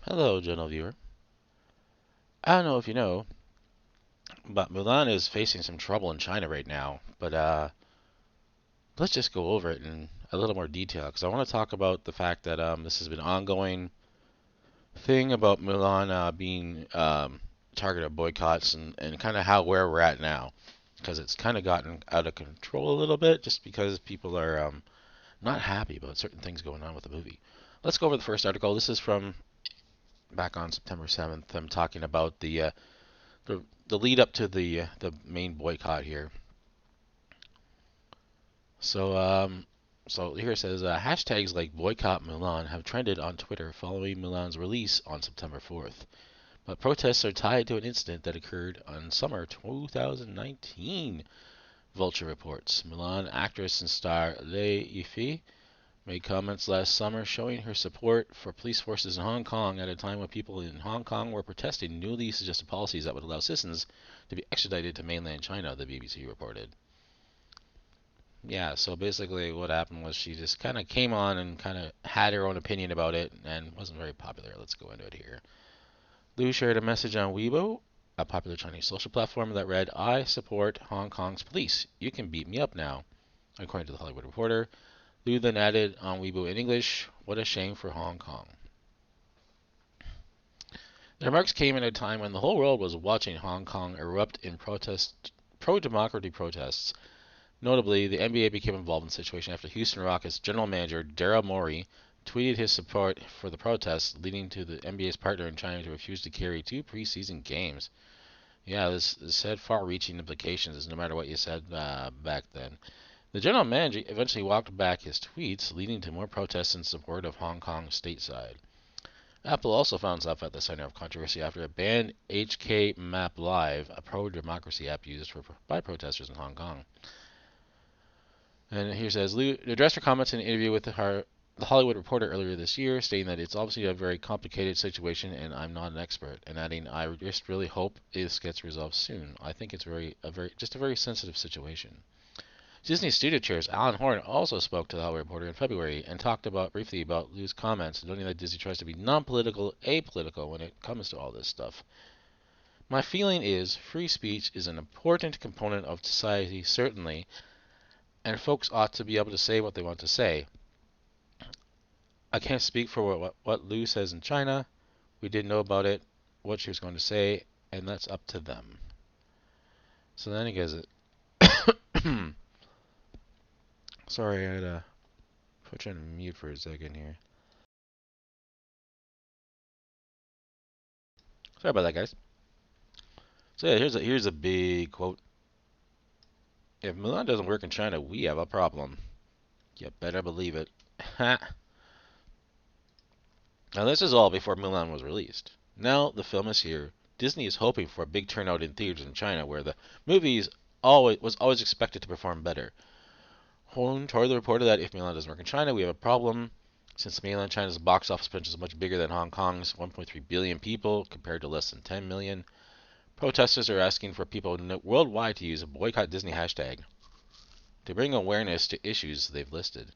Hello, gentle viewer. I don't know if you know, but Mulan is facing some trouble in China right now. But let's just go over it in a little more detail because I want to talk about the fact that this has been an ongoing thing about Mulan being target of boycotts and kind of how where we're at now because it's kind of gotten out of control a little bit just because people are not happy about certain things going on with the movie. Let's go over the first article. This is from back on September 7th. I'm talking about the lead up to the main boycott here. So so here it says hashtags like boycott Mulan have trended on Twitter following Mulan's release on September 4th. But protests are tied to an incident that occurred on summer 2019. Vulture reports. Mulan actress and star Lei Yifei made comments last summer showing her support for police forces in Hong Kong at a time when people in Hong Kong were protesting newly suggested policies that would allow citizens to be extradited to mainland China, the BBC reported. Yeah, so basically what happened was she just kind of came on and kind of had her own opinion about it and wasn't very popular. Let's go into it here. Liu shared a message on Weibo, a popular Chinese social platform, that read, I support Hong Kong's police. You can beat me up now. According to the Hollywood Reporter, Liu then added on Weibo in English, what a shame for Hong Kong. The remarks came at a time when the whole world was watching Hong Kong erupt in pro-democracy protests. Notably, the NBA became involved in the situation after Houston Rockets general manager Daryl Morey tweeted his support for the protests, leading to the NBA's partner in China to refuse to carry two preseason games. Yeah, this had far-reaching implications, no matter what you said back then. The general manager eventually walked back his tweets, leading to more protests in support of Hong Kong stateside. Apple also found itself at the center of controversy after it banned HK Map Live, a pro-democracy app used by protesters in Hong Kong. And here says, Liu addressed her comments in an interview with the Hollywood Reporter earlier this year, stating that it's obviously a very complicated situation and I'm not an expert, and adding, I just really hope this gets resolved soon. I think it's just a very sensitive situation. Disney studio chair Alan Horn also spoke to the Hollywood Reporter in February and talked briefly about Liu's comments, noting that Disney tries to be non-political, apolitical when it comes to all this stuff. My feeling is free speech is an important component of society, certainly, and folks ought to be able to say what they want to say. I can't speak for what Liu says in China. We didn't know about it, what she was going to say, and that's up to them. So then he goes, sorry, I had to put you on mute for a second here. Sorry about that, guys. So yeah, here's a big quote. If Mulan doesn't work in China, we have a problem. You better believe it. Now this is all before Mulan was released. Now the film is here. Disney is hoping for a big turnout in theaters in China, where the movie was always expected to perform better. Horn told the reporter that if Mulan doesn't work in China, we have a problem. Since mainland China's box office potential is much bigger than Hong Kong's 1.3 billion people, compared to less than 10 million, protesters are asking for people worldwide to use a boycott Disney hashtag to bring awareness to issues they've listed.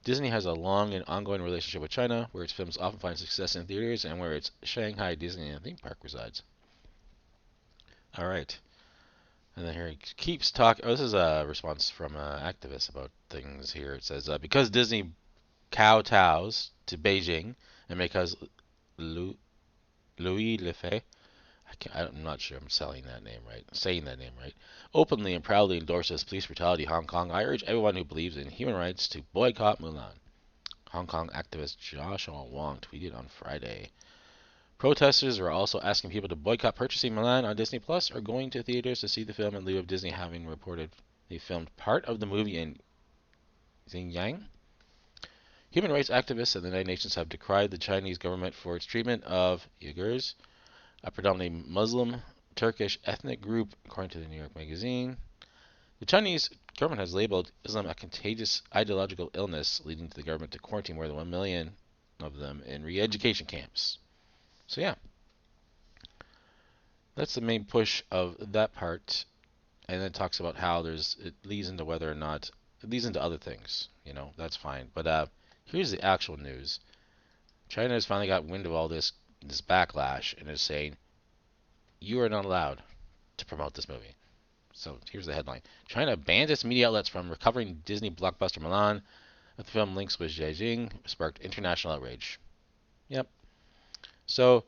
Disney has a long and ongoing relationship with China, where its films often find success in theaters and where its Shanghai Disneyland theme park resides. All right. And then here he keeps talking. Oh, this is a response from activists about things here. It says, because Disney kowtows to Beijing and because Louis Lefebvre, I'm not sure I'm saying that name right, openly and proudly endorses police brutality in Hong Kong, I urge everyone who believes in human rights to boycott Mulan. Hong Kong activist Joshua Wong tweeted on Friday. Protesters are also asking people to boycott purchasing Mulan on Disney Plus or going to theaters to see the film in lieu of Disney having reported they filmed part of the movie in Xinjiang. Human rights activists and the United Nations have decried the Chinese government for its treatment of Uyghurs, a predominantly Muslim Turkish ethnic group, according to the New York Magazine. The Chinese government has labeled Islam a contagious ideological illness, leading to the government to quarantine more than 1 million of them in re-education camps. So yeah, that's the main push of that part, and then it talks about how it leads into whether or not it leads into other things. That's fine. But here's the actual news. China has finally got wind of all this this backlash and is saying you are not allowed to promote this movie. So here's the headline: China bans its media outlets from recovering Disney blockbuster Mulan. The film links with Beijing sparked international outrage. Yep. So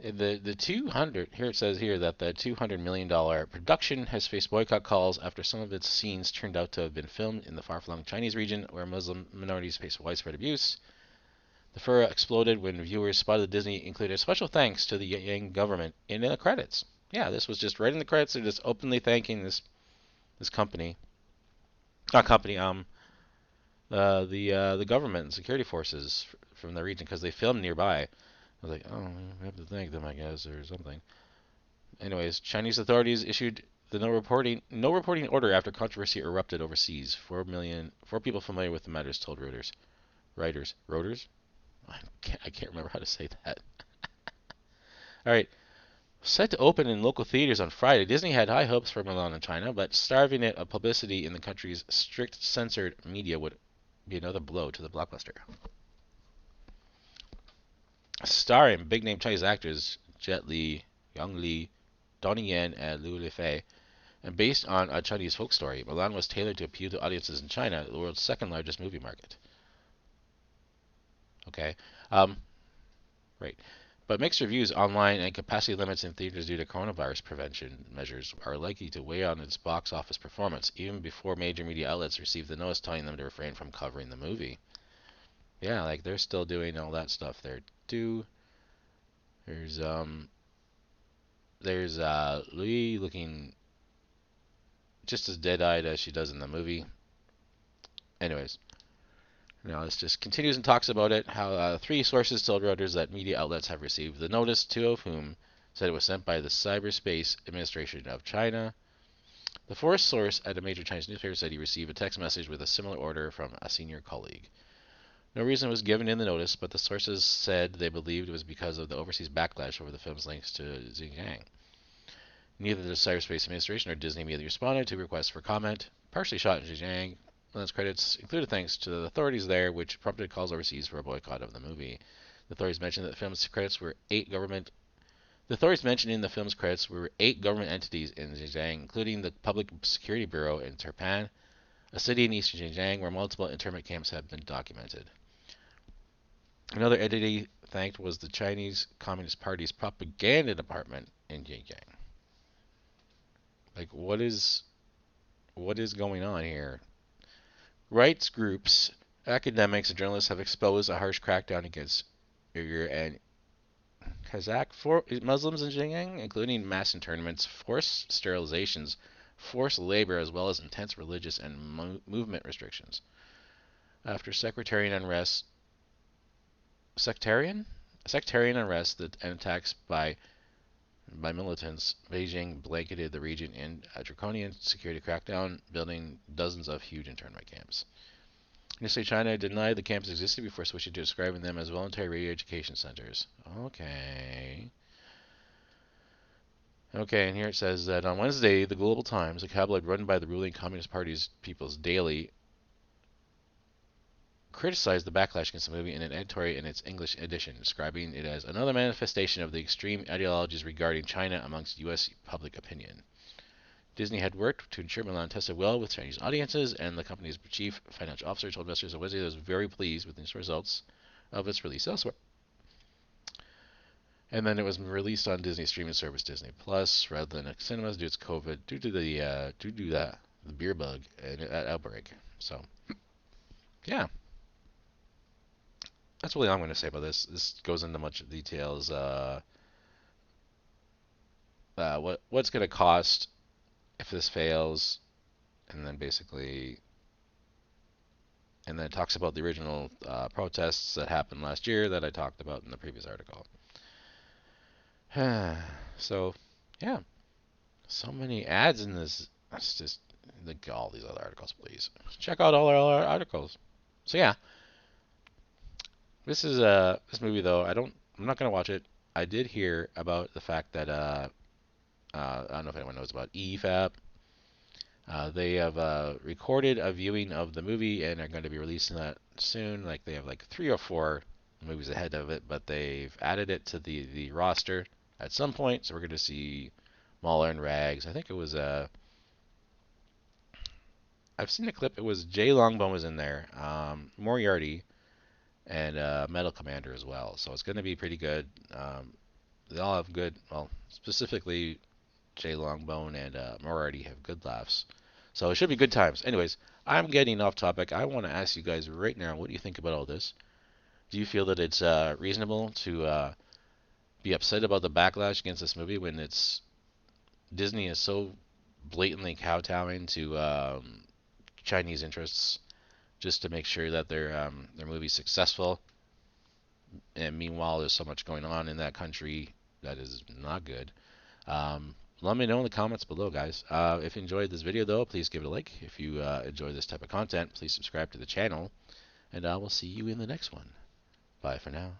the 200 here it says here that the $200 million production has faced boycott calls after some of its scenes turned out to have been filmed in the far-flung Chinese region where Muslim minorities face widespread abuse. The furor exploded when viewers spotted Disney included special thanks to the Yang government in the credits. Yeah, this was just right in the credits. They're just openly thanking this company, not company, the government and security forces from the region because they filmed nearby. I was like, oh, we have to thank them, I guess, or something. Anyways, Chinese authorities issued the no reporting order after controversy erupted overseas. 4 people familiar with the matters told Reuters. Reuters? I can't remember how to say that. All right. Set to open in local theaters on Friday, Disney had high hopes for Mulan in China, but starving it of publicity in the country's strict censored media would be another blow to the blockbuster. Starring big-name Chinese actors Jet Li, Yang Li, Donnie Yen, and Liu Lifei, and based on a Chinese folk story, Mulan was tailored to appeal to audiences in China, the world's second-largest movie market. Okay, right. But mixed reviews online and capacity limits in theaters due to coronavirus prevention measures are likely to weigh on its box office performance, even before major media outlets receive the notice telling them to refrain from covering the movie. Yeah, like they're still doing all that stuff there too. There's Louis looking just as dead-eyed as she does in the movie. Anyways, now this just continues and talks about it. How 3 sources told Reuters that media outlets have received the notice, 2 of whom said it was sent by the Cyberspace Administration of China. The 4th source at a major Chinese newspaper said he received a text message with a similar order from a senior colleague. No reason was given in the notice, but the sources said they believed it was because of the overseas backlash over the film's links to Xinjiang. Neither the Cyberspace Administration or Disney immediately responded to requests for comment. Partially shot in Xinjiang, Mulan's credits included thanks to the authorities there, which prompted calls overseas for a boycott of the movie. The authorities mentioned that the film's credits were 8 government. The authorities mentioned in the film's credits were 8 government entities in Xinjiang, including the Public Security Bureau in Turpan, a city in eastern Xinjiang where multiple internment camps have been documented. Another entity thanked was the Chinese Communist Party's propaganda department in Xinjiang. Like, what is going on here? Rights groups, academics, and journalists have exposed a harsh crackdown against Uyghur and Kazakh Muslims in Xinjiang, including mass internments, forced sterilizations, forced labor, as well as intense religious and movement restrictions. After sectarian unrest and attacks by militants, Beijing blanketed the region in a draconian security crackdown, building dozens of huge internment camps. Initially, China denied the camps existed before switching to describing them as voluntary re-education centers. Okay, and here it says that on Wednesday, the Global Times, a tabloid run by the ruling Communist Party's People's Daily, criticized the backlash against the movie in an editorial in its English edition, describing it as another manifestation of the extreme ideologies regarding China amongst U.S. public opinion. Disney had worked to ensure Mulan tested well with Chinese audiences, and the company's chief financial officer told investors on Wednesday that it was very pleased with the results of its release elsewhere. And then it was released on Disney's streaming service Disney Plus rather than at cinemas due to the beer bug and outbreak. So, yeah. That's really all I'm going to say about this. This goes into much details. What's going to cost if this fails, and then it talks about the original protests that happened last year that I talked about in the previous article. So, yeah, so many ads in this. It's just all these other articles, please check out all our other articles. So yeah. This movie though. I'm not gonna watch it. I did hear about the fact that I don't know if anyone knows about EFAP. They have recorded a viewing of the movie and are going to be releasing that soon. Like they have like 3 or 4 movies ahead of it, but they've added it to the roster at some point. So we're going to see Mauler and Rags. I think it was I've seen a clip. It was Jay Longbone was in there, Moriarty, and Metal Commander as well. So it's going to be pretty good. They all have good. Well, specifically Jay Longbone and Moriarty have good laughs. So it should be good times. Anyways, I'm getting off topic. I want to ask you guys right now, what do you think about all this? Do you feel that it's reasonable to be upset about the backlash against this movie when it's Disney is so blatantly kowtowing to Chinese interests just to make sure that their movie's successful? And meanwhile, there's so much going on in that country that is not good. Let me know in the comments below, guys. If you enjoyed this video, though, please give it a like. If you enjoy this type of content, please subscribe to the channel, and I will see you in the next one. Bye for now.